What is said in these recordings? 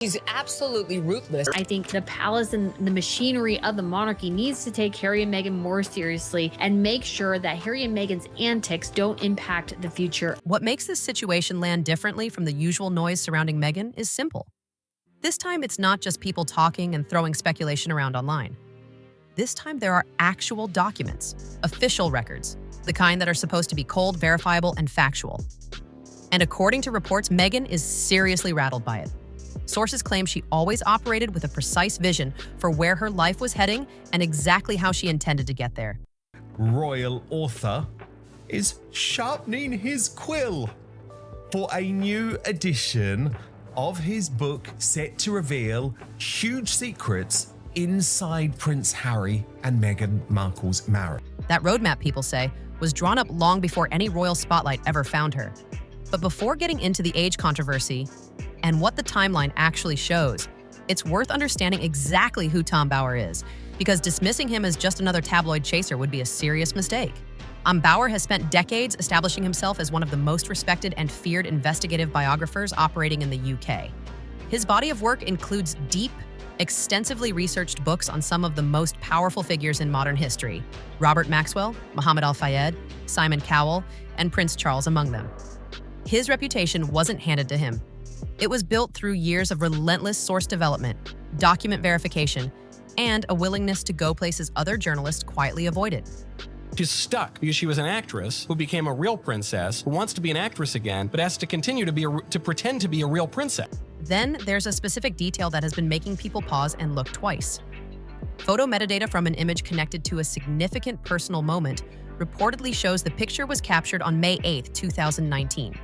He's absolutely ruthless. I think the palace and the machinery of the monarchy needs to take Harry and Meghan more seriously and make sure that Harry and Meghan's antics don't impact the future. What makes this situation land differently from the usual noise surrounding Meghan is simple. This time, it's not just people talking and throwing speculation around online. This time, there are actual documents, official records, the kind that are supposed to be cold, verifiable, and factual. And according to reports, Meghan is seriously rattled by it. Sources claim she always operated with a precise vision for where her life was heading and exactly how she intended to get there. Royal author is sharpening his quill for a new edition of his book set to reveal huge secrets inside Prince Harry and Meghan Markle's marriage. That roadmap, people say, was drawn up long before any royal spotlight ever found her. But before getting into the age controversy and what the timeline actually shows, it's worth understanding exactly who Tom Bower is, because dismissing him as just another tabloid chaser would be a serious mistake. Bower has spent decades establishing himself as one of the most respected and feared investigative biographers operating in the UK. His body of work includes deep, extensively researched books on some of the most powerful figures in modern history: Robert Maxwell, Mohammed Al-Fayed, Simon Cowell, and Prince Charles among them. His reputation wasn't handed to him. It was built through years of relentless source development, document verification, and a willingness to go places other journalists quietly avoided. She's stuck because she was an actress who became a real princess, who wants to be an actress again, but has to continue to pretend to be a real princess. Then there's a specific detail that has been making people pause and look twice. Photo metadata from an image connected to a significant personal moment reportedly shows the picture was captured on May 8, 2019.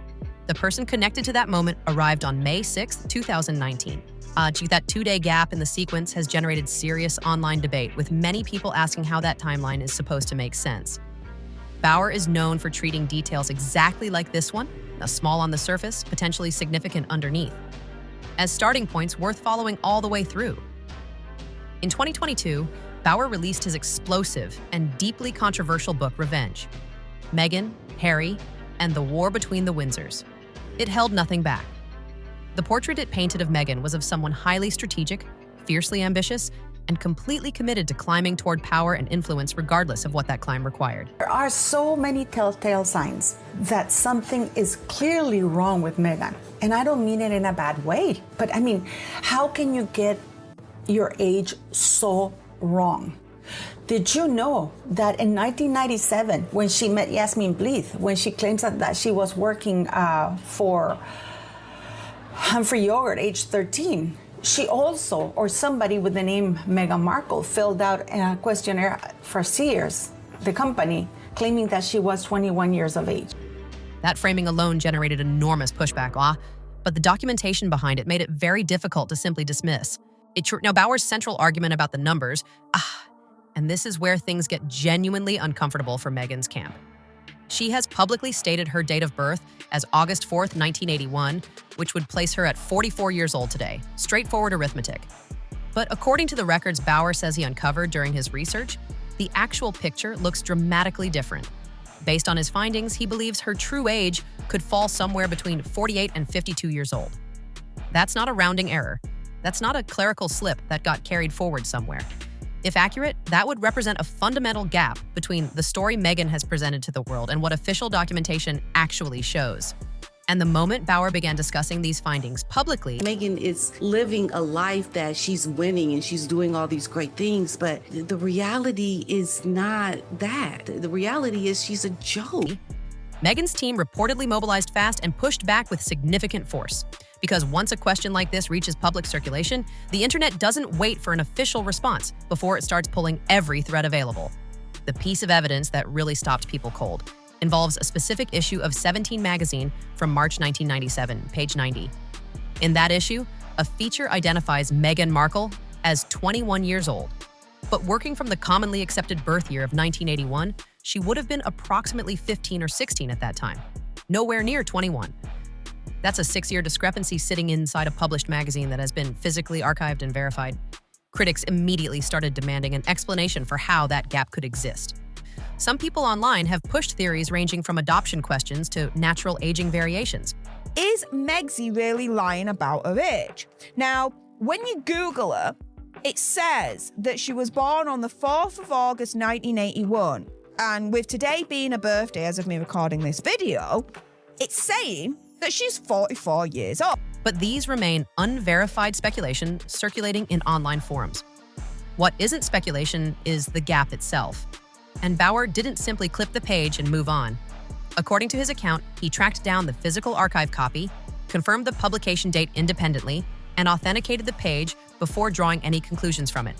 The person connected to that moment arrived on May 6, 2019. That 2-day gap in the sequence has generated serious online debate, with many people asking how that timeline is supposed to make sense. Bower is known for treating details exactly like this one, small on the surface, potentially significant underneath, as starting points worth following all the way through. In 2022, Bower released his explosive and deeply controversial book, Revenge: Meghan, Harry, and the War Between the Windsors. It held nothing back. The portrait it painted of Meghan was of someone highly strategic, fiercely ambitious, and completely committed to climbing toward power and influence regardless of what that climb required. There are so many telltale signs that something is clearly wrong with Meghan. And I don't mean it in a bad way, but I mean, how can you get your age so wrong? Did you know that in 1997, when she met Yasmin Bleeth, when she claims that she was working for Humphrey Yogurt, age 13, she also, or somebody with the name Meghan Markle, filled out a questionnaire for Sears, the company, claiming that she was 21 years of age. That framing alone generated enormous pushback, but the documentation behind it made it very difficult to simply dismiss. Now, Bower's central argument about the numbers, and this is where things get genuinely uncomfortable for Meghan's camp. She has publicly stated her date of birth as August 4th, 1981, which would place her at 44 years old today. Straightforward arithmetic. But according to the records Bower says he uncovered during his research, the actual picture looks dramatically different. Based on his findings, he believes her true age could fall somewhere between 48 and 52 years old. That's not a rounding error. That's not a clerical slip that got carried forward somewhere. If accurate, that would represent a fundamental gap between the story Meghan has presented to the world and what official documentation actually shows. And the moment Bower began discussing these findings publicly, Meghan is living a life that she's winning and she's doing all these great things, but the reality is not that. The reality is she's a joke. Meghan's team reportedly mobilized fast and pushed back with significant force. Because once a question like this reaches public circulation, the internet doesn't wait for an official response before it starts pulling every thread available. The piece of evidence that really stopped people cold involves a specific issue of 17 magazine from March 1997, page 90. In that issue, a feature identifies Meghan Markle as 21 years old. But working from the commonly accepted birth year of 1981, she would have been approximately 15 or 16 at that time, nowhere near 21. That's a 6-year discrepancy sitting inside a published magazine that has been physically archived and verified. Critics immediately started demanding an explanation for how that gap could exist. Some people online have pushed theories ranging from adoption questions to natural aging variations. Is Megsy really lying about her age? Now, when you Google her, it says that she was born on the 4th of August 1981. And with today being her birthday, as of me recording this video, it's saying that she's 44 years old. But these remain unverified speculation circulating in online forums. What isn't speculation is the gap itself. And Bauer didn't simply clip the page and move on. According to his account, he tracked down the physical archive copy, confirmed the publication date independently, and authenticated the page before drawing any conclusions from it.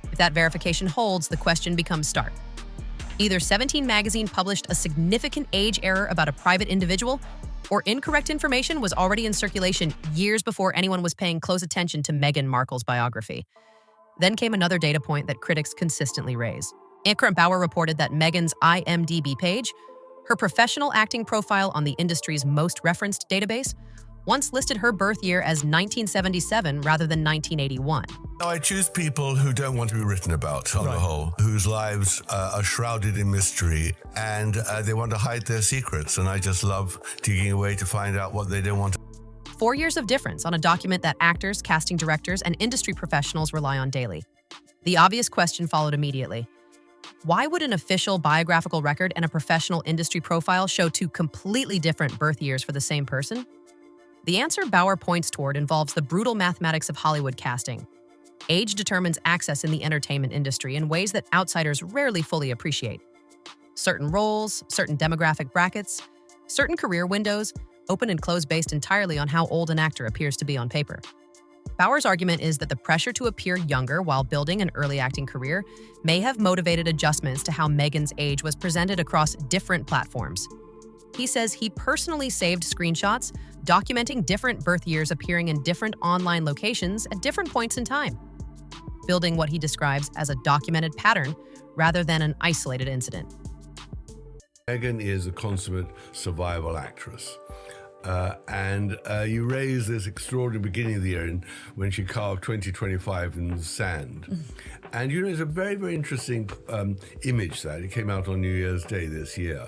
If that verification holds, the question becomes stark. Either 17 magazine published a significant age error about a private individual, or incorrect information was already in circulation years before anyone was paying close attention to Meghan Markle's biography. Then came another data point that critics consistently raise. Anchor and Bauer reported that Meghan's IMDb page, her professional acting profile on the industry's most referenced database, once listed her birth year as 1977 rather than 1981. I choose people who don't want to be written about on the whole, whose lives are shrouded in mystery, and they want to hide their secrets, and I just love digging away to find out what they don't want to. 4 years of difference on a document that actors, casting directors, and industry professionals rely on daily. The obvious question followed immediately. Why would an official biographical record and a professional industry profile show two completely different birth years for the same person? The answer Bauer points toward involves the brutal mathematics of Hollywood casting. Age determines access in the entertainment industry in ways that outsiders rarely fully appreciate. Certain roles, certain demographic brackets, certain career windows, open and close based entirely on how old an actor appears to be on paper. Bauer's argument is that the pressure to appear younger while building an early acting career may have motivated adjustments to how Meghan's age was presented across different platforms. He says he personally saved screenshots documenting different birth years appearing in different online locations at different points in time, building what he describes as a documented pattern rather than an isolated incident. Meghan is a consummate survival actress. And you raise this extraordinary beginning of the year when she carved 2025 in the sand. And it's a very, very interesting image that it came out on New Year's Day this year,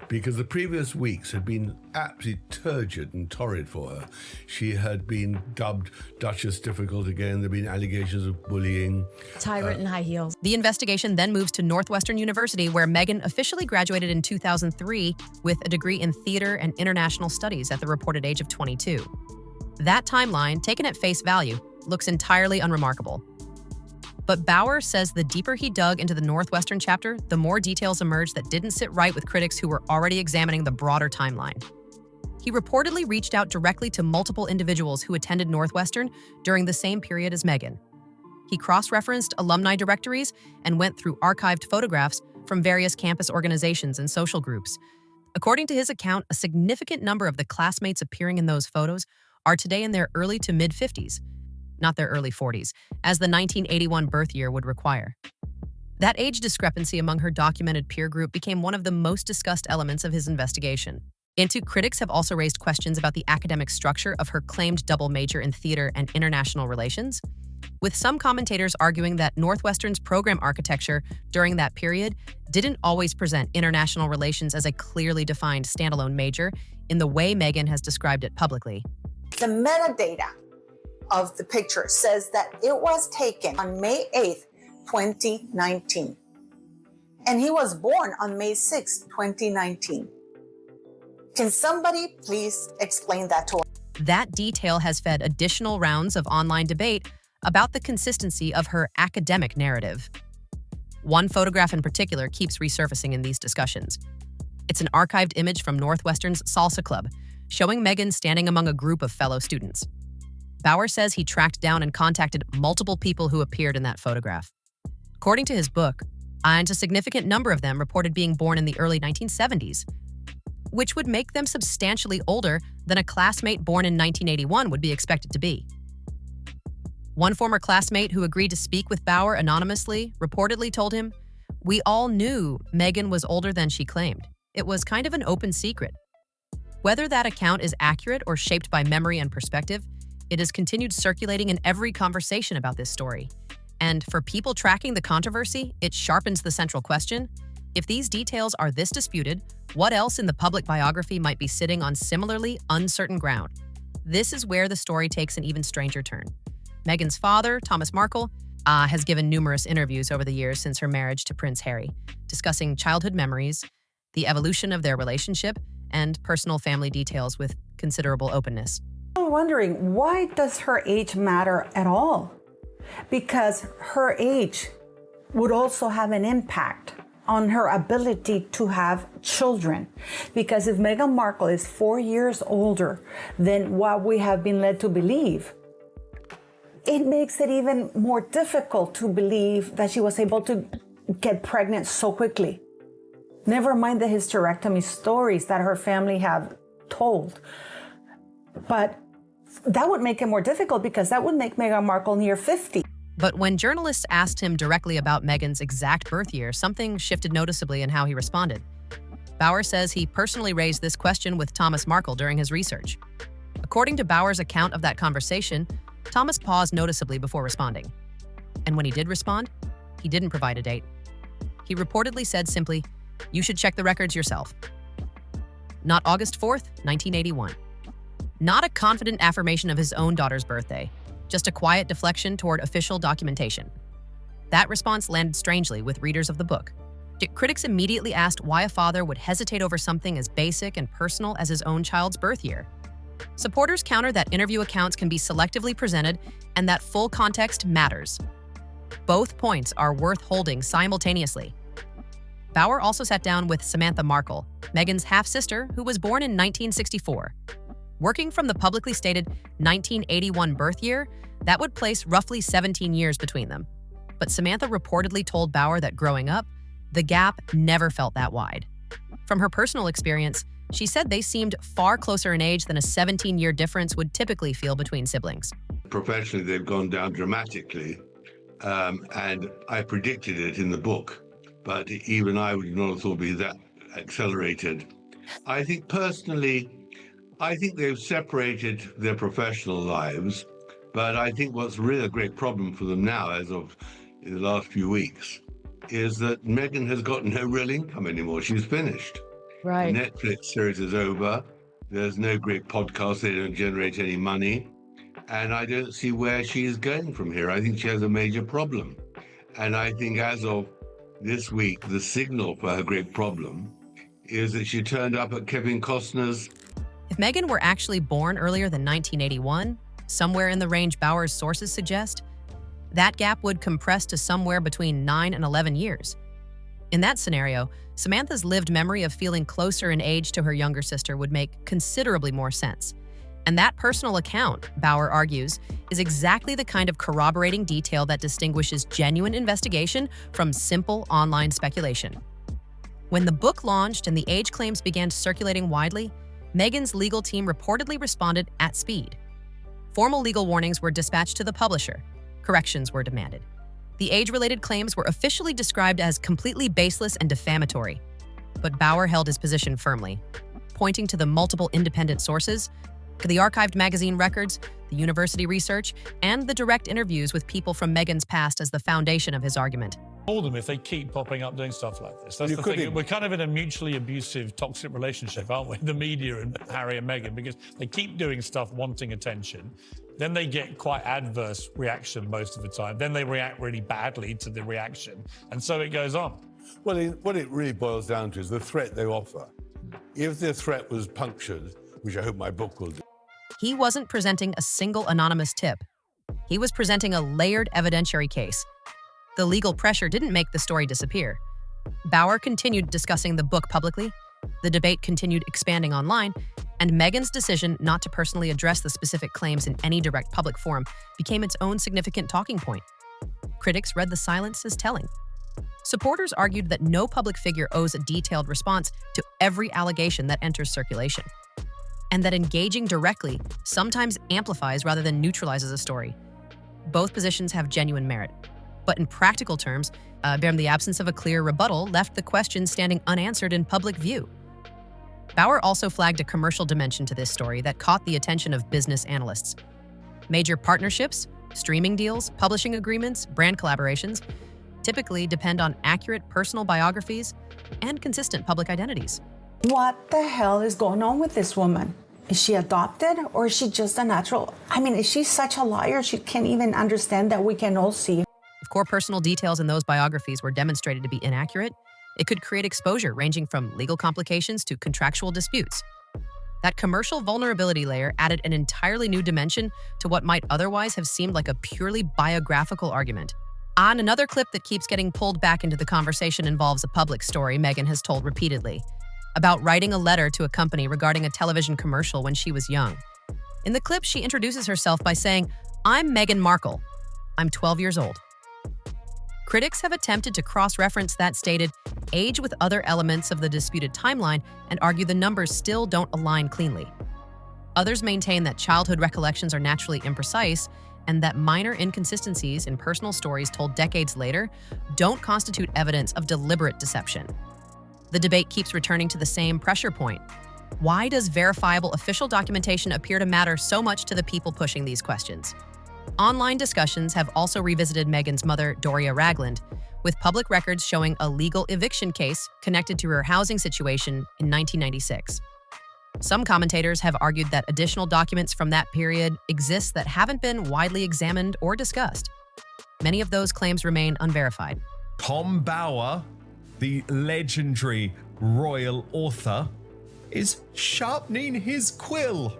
because the previous weeks had been absolutely turgid and torrid for her. She had been dubbed Duchess Difficult again. There have been allegations of bullying. Tyrant in high heels. The investigation then moves to Northwestern University, where Meghan officially graduated in 2003 with a degree in theater and international studies at the reported age of 22. That timeline, taken at face value, looks entirely unremarkable. But Bauer says the deeper he dug into the Northwestern chapter, the more details emerged that didn't sit right with critics who were already examining the broader timeline. He reportedly reached out directly to multiple individuals who attended Northwestern during the same period as Meghan. He cross-referenced alumni directories and went through archived photographs from various campus organizations and social groups. According to his account, a significant number of the classmates appearing in those photos are today in their early to mid-50s, not their early 40s, as the 1981 birth year would require. That age discrepancy among her documented peer group became one of the most discussed elements of his investigation. Critics have also raised questions about the academic structure of her claimed double major in theater and international relations, with some commentators arguing that Northwestern's program architecture during that period didn't always present international relations as a clearly defined standalone major in the way Meghan has described it publicly. The metadata of the picture says that it was taken on May 8th, 2019. And he was born on May 6th, 2019. Can somebody please explain that to us? That detail has fed additional rounds of online debate about the consistency of her academic narrative. One photograph in particular keeps resurfacing in these discussions. It's an archived image from Northwestern's Salsa Club, showing Meghan standing among a group of fellow students. Bauer says he tracked down and contacted multiple people who appeared in that photograph. According to his book, and a significant number of them reported being born in the early 1970s, which would make them substantially older than a classmate born in 1981 would be expected to be. One former classmate who agreed to speak with Bauer anonymously reportedly told him, "We all knew Meghan was older than she claimed. It was kind of an open secret." Whether that account is accurate or shaped by memory and perspective, it has continued circulating in every conversation about this story. And for people tracking the controversy, it sharpens the central question: If these details are this disputed, what else in the public biography might be sitting on similarly uncertain ground? This is where the story takes an even stranger turn. Meghan's father, Thomas Markle, has given numerous interviews over the years since her marriage to Prince Harry, discussing childhood memories, the evolution of their relationship, and personal family details with considerable openness. I'm wondering, why does her age matter at all? Because her age would also have an impact on her ability to have children. Because if Meghan Markle is 4 years older than what we have been led to believe, it makes it even more difficult to believe that she was able to get pregnant so quickly. Never mind the hysterectomy stories that her family have told. But that would make it more difficult because that would make Meghan Markle near 50. But when journalists asked him directly about Meghan's exact birth year, something shifted noticeably in how he responded. Bauer says he personally raised this question with Thomas Markle during his research. According to Bauer's account of that conversation, Thomas paused noticeably before responding. And when he did respond, he didn't provide a date. He reportedly said simply, "You should check the records yourself." Not August 4th, 1981. Not a confident affirmation of his own daughter's birthday, just a quiet deflection toward official documentation. That response landed strangely with readers of the book. Critics immediately asked why a father would hesitate over something as basic and personal as his own child's birth year. Supporters counter that interview accounts can be selectively presented and that full context matters. Both points are worth holding simultaneously. Bauer also sat down with Samantha Markle, Meghan's half-sister, who was born in 1964. Working from the publicly stated 1981 birth year, that would place roughly 17 years between them. But Samantha reportedly told Bauer that growing up, the gap never felt that wide. From her personal experience, she said they seemed far closer in age than a 17-year difference would typically feel between siblings. Professionally, they've gone down dramatically, and I predicted it in the book, but even I would not have thought it'd be that accelerated. I think personally, I think they've separated their professional lives, but I think what's really a great problem for them now, as of in the last few weeks, is that Meghan has got no real income anymore. She's finished. Right. The Netflix series is over. There's no great podcast. They don't generate any money. And I don't see where she is going from here. I think she has a major problem. And I think as of this week, the signal for her great problem is that she turned up at Kevin Costner's. If Meghan were actually born earlier than 1981, somewhere in the range Bauer's sources suggest, that gap would compress to somewhere between 9 and 11 years. In that scenario, Samantha's lived memory of feeling closer in age to her younger sister would make considerably more sense. And that personal account, Bauer argues, is exactly the kind of corroborating detail that distinguishes genuine investigation from simple online speculation. When the book launched and the age claims began circulating widely, Meghan's legal team reportedly responded at speed. Formal legal warnings were dispatched to the publisher. Corrections were demanded. The age-related claims were officially described as completely baseless and defamatory. But Bauer held his position firmly, pointing to the multiple independent sources, the archived magazine records, the university research, and the direct interviews with people from Meghan's past as the foundation of his argument. Call them if they keep popping up doing stuff like this. That's the thing. We're kind of in a mutually abusive, toxic relationship, aren't we? The media and Harry and Meghan, because they keep doing stuff wanting attention. Then they get quite adverse reaction most of the time. Then they react really badly to the reaction. And so it goes on. Well, what it really boils down to is the threat they offer. If their threat was punctured, which I hope my book will do. He wasn't presenting a single anonymous tip. He was presenting a layered evidentiary case. The legal pressure didn't make the story disappear. Bauer continued discussing the book publicly, the debate continued expanding online, and Meghan's decision not to personally address the specific claims in any direct public forum became its own significant talking point. Critics read the silence as telling. Supporters argued that no public figure owes a detailed response to every allegation that enters circulation, and that engaging directly sometimes amplifies rather than neutralizes a story. Both positions have genuine merit, but in practical terms, the absence of a clear rebuttal left the question standing unanswered in public view. Bauer also flagged a commercial dimension to this story that caught the attention of business analysts. Major partnerships, streaming deals, publishing agreements, brand collaborations, typically depend on accurate personal biographies and consistent public identities. What the hell is going on with this woman? Is she adopted or is she just a natural? I mean, is she such a liar she can't even understand that we can all see? If core personal details in those biographies were demonstrated to be inaccurate, it could create exposure ranging from legal complications to contractual disputes. That commercial vulnerability layer added an entirely new dimension to what might otherwise have seemed like a purely biographical argument. And another clip that keeps getting pulled back into the conversation involves a public story Meghan has told repeatedly about writing a letter to a company regarding a television commercial when she was young. In the clip, she introduces herself by saying, "I'm Meghan Markle. I'm 12 years old." Critics have attempted to cross-reference that stated age with other elements of the disputed timeline and argue the numbers still don't align cleanly. Others maintain that childhood recollections are naturally imprecise and that minor inconsistencies in personal stories told decades later don't constitute evidence of deliberate deception. The debate keeps returning to the same pressure point. Why does verifiable official documentation appear to matter so much to the people pushing these questions? Online discussions have also revisited Meghan's mother, Doria Ragland, with public records showing a legal eviction case connected to her housing situation in 1996. Some commentators have argued that additional documents from that period exist that haven't been widely examined or discussed. Many of those claims remain unverified. Tom Bower, the legendary royal author, is sharpening his quill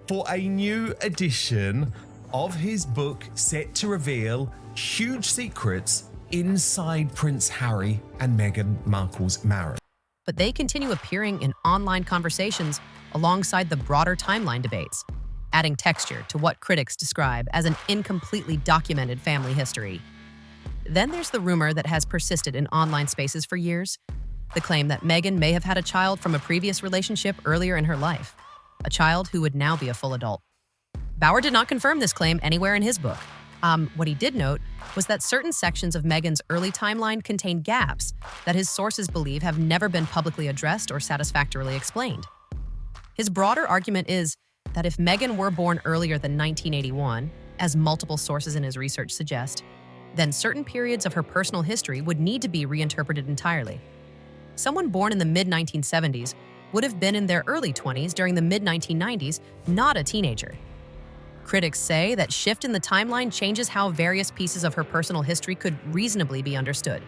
for a new edition of his book set to reveal huge secrets inside Prince Harry and Meghan Markle's marriage. But they continue appearing in online conversations alongside the broader timeline debates, adding texture to what critics describe as an incompletely documented family history. Then there's the rumor that has persisted in online spaces for years, the claim that Meghan may have had a child from a previous relationship earlier in her life, a child who would now be a full adult. Bower did not confirm this claim anywhere in his book. What he did note was that certain sections of Meghan's early timeline contain gaps that his sources believe have never been publicly addressed or satisfactorily explained. His broader argument is that if Meghan were born earlier than 1981, as multiple sources in his research suggest, then certain periods of her personal history would need to be reinterpreted entirely. Someone born in the mid-1970s would have been in their early 20s during the mid-1990s, not a teenager. Critics say that shift in the timeline changes how various pieces of her personal history could reasonably be understood.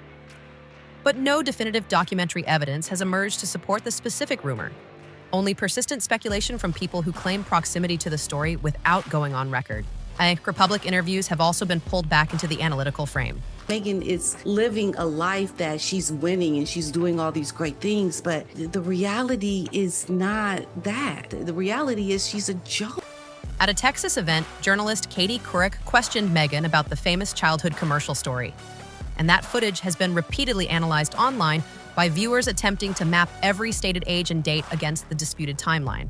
But no definitive documentary evidence has emerged to support the specific rumor, only persistent speculation from people who claim proximity to the story without going on record. Her public interviews have also been pulled back into the analytical frame. Meghan is living a life that she's winning and she's doing all these great things, but the reality is not that. The reality is she's a joke. At a Texas event, journalist Katie Couric questioned Meghan about the famous childhood commercial story. And that footage has been repeatedly analyzed online by viewers attempting to map every stated age and date against the disputed timeline.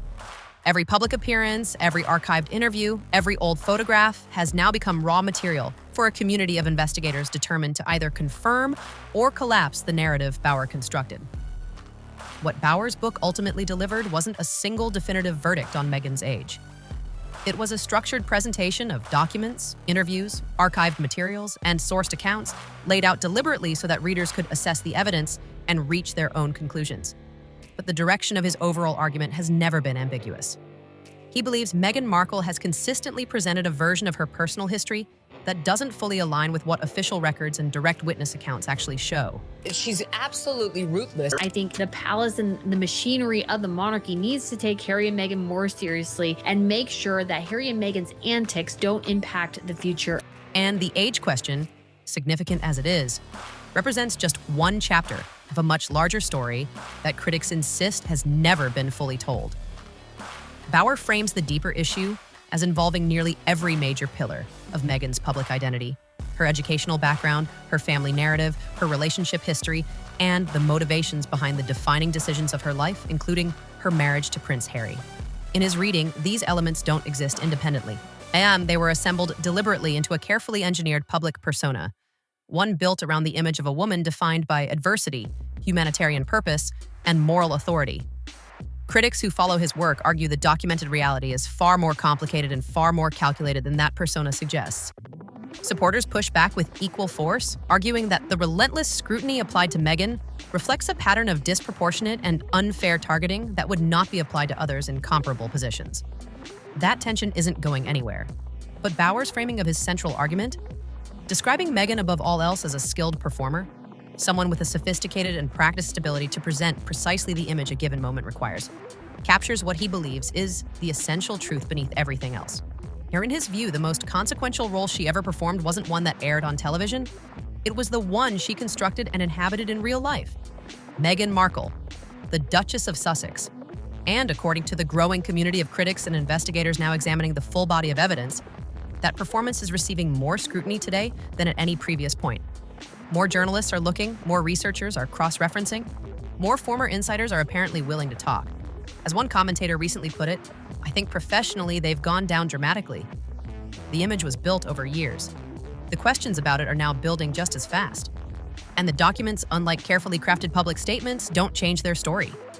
Every public appearance, every archived interview, every old photograph has now become raw material for a community of investigators determined to either confirm or collapse the narrative Bower constructed. What Bower's book ultimately delivered wasn't a single definitive verdict on Meghan's age. It was a structured presentation of documents, interviews, archived materials, and sourced accounts laid out deliberately so that readers could assess the evidence and reach their own conclusions. But the direction of his overall argument has never been ambiguous. He believes Meghan Markle has consistently presented a version of her personal history that doesn't fully align with what official records and direct witness accounts actually show. She's absolutely ruthless. I think the palace and the machinery of the monarchy needs to take Harry and Meghan more seriously and make sure that Harry and Meghan's antics don't impact the future. And the age question, significant as it is, represents just one chapter of a much larger story that critics insist has never been fully told. Bower frames the deeper issue as involving nearly every major pillar of Meghan's public identity: her educational background, her family narrative, her relationship history, and the motivations behind the defining decisions of her life, including her marriage to Prince Harry. In his reading, these elements don't exist independently, and they were assembled deliberately into a carefully engineered public persona, one built around the image of a woman defined by adversity, humanitarian purpose, and moral authority. Critics who follow his work argue the documented reality is far more complicated and far more calculated than that persona suggests. Supporters push back with equal force, arguing that the relentless scrutiny applied to Meghan reflects a pattern of disproportionate and unfair targeting that would not be applied to others in comparable positions. That tension isn't going anywhere. But Bauer's framing of his central argument, describing Meghan above all else as a skilled performer, someone with a sophisticated and practiced ability to present precisely the image a given moment requires, captures what he believes is the essential truth beneath everything else. Here, in his view, the most consequential role she ever performed wasn't one that aired on television. It was the one she constructed and inhabited in real life. Meghan Markle, the Duchess of Sussex. And according to the growing community of critics and investigators now examining the full body of evidence, that performance is receiving more scrutiny today than at any previous point. More journalists are looking, more researchers are cross-referencing, more former insiders are apparently willing to talk. As one commentator recently put it, I think professionally they've gone down dramatically. The image was built over years. The questions about it are now building just as fast. And the documents, unlike carefully crafted public statements, don't change their story.